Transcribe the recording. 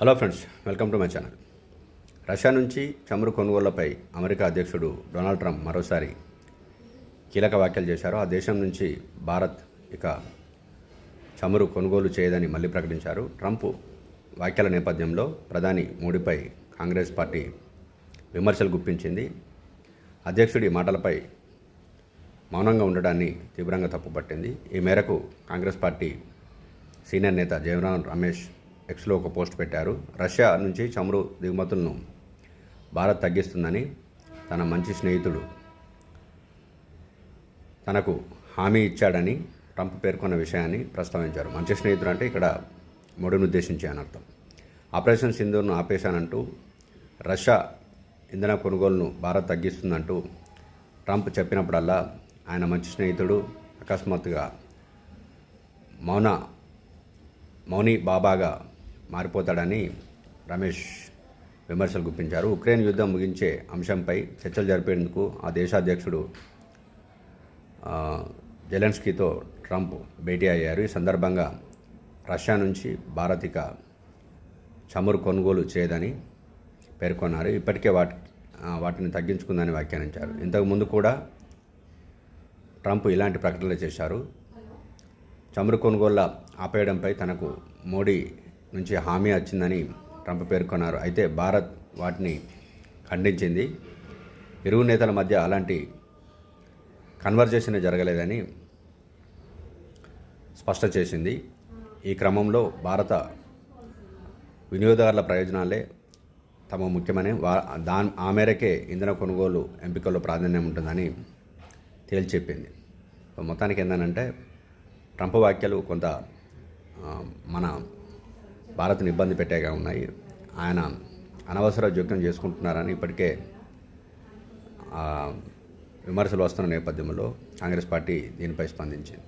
Hello friends, welcome to my channel. Russia నుంచి చమురు కొనుగోళ్లపై America అధ్యక్షుడు డొనాల్డ్ ట్రంప్ మరోసారి కీలక వ్యాఖ్యలు చేశారు. ఆ దేశం నుంచి భారత్ ఇక చమురు కొనుగోలు చేయదని మళ్ళీ ప్రకటించారు. ట్రంప్ వ్యాఖ్యల నేపథ్యంలో ప్రధాని మోడీపై కాంగ్రెస్ పార్టీ విమర్శలు గుప్పించింది. అధ్యక్షుడి మాటలపై మౌనంగా ఉండడాన్ని తీవ్రంగా తప్పుపట్టింది. ఈ మేరకు కాంగ్రెస్ పార్టీ సీనియర్ నేత జయరాం రమేష్ ఎక్స్లో ఒక పోస్ట్ పెట్టారు. రష్యా నుంచి చమురు దిగుమతులను భారత్ తగ్గిస్తుందని తన మంచి స్నేహితుడు తనకు హామీ ఇచ్చాడని ట్రంప్ పేర్కొన్న విషయాన్ని ప్రస్తావించారు. మంచి స్నేహితుడు అంటే ఇక్కడ మోడీని ఉద్దేశించి అని అర్థం. ఆపరేషన్ సింధూర్ను ఆపేశానంటూ రష్యా ఇంధన కొనుగోలును భారత్ తగ్గిస్తుందంటూ ట్రంప్ చెప్పినప్పుడల్లా ఆయన మంచి స్నేహితుడు అకస్మాత్తుగా మౌని బాబాగా మారిపోతాడని రమేష్ విమర్శలు గుప్పించారు. ఉక్రెయిన్ యుద్ధం ముగించే అంశంపై చర్చలు జరిపేందుకు ఆ దేశాధ్యక్షుడు జెలెన్స్కీతో ట్రంప్ భేటీ అయ్యారు. ఈ సందర్భంగా రష్యా నుంచి భారత్ ఇక చమురు కొనుగోలు చేయదని పేర్కొన్నారు. ఇప్పటికే వాటిని తగ్గించుకుందని వ్యాఖ్యానించారు. ఇంతకుముందు కూడా ట్రంప్ ఇలాంటి ప్రకటనలు చేశారు. చమురు కొనుగోళ్ల ఆపేయడంపై తనకు మోడీ నుంచి హామీ వచ్చిందని ట్రంప్ పేర్కొన్నారు. అయితే భారత్ వాటిని ఖండించింది. ఇరు నేతల మధ్య అలాంటి కన్వర్జేషన్ జరగలేదని స్పష్టం చేసింది. ఈ క్రమంలో భారత వినియోగదారుల ప్రయోజనాలే తమ ముఖ్యమని ఆ మేరకే ఇంధన కొనుగోలు ఎంపికల్లో ప్రాధాన్యం ఉంటుందని తేల్చెప్పింది. మొత్తానికి ఏంటంటే ట్రంప్ వ్యాఖ్యలు కొంత మన భారత్ని ఇబ్బంది పెట్టేగా ఉన్నాయి. ఆయన అనవసర జోక్యం చేసుకుంటున్నారని ఇప్పటికే విమర్శలు వస్తున్న నేపథ్యంలో కాంగ్రెస్ పార్టీ దీనిపై స్పందించింది.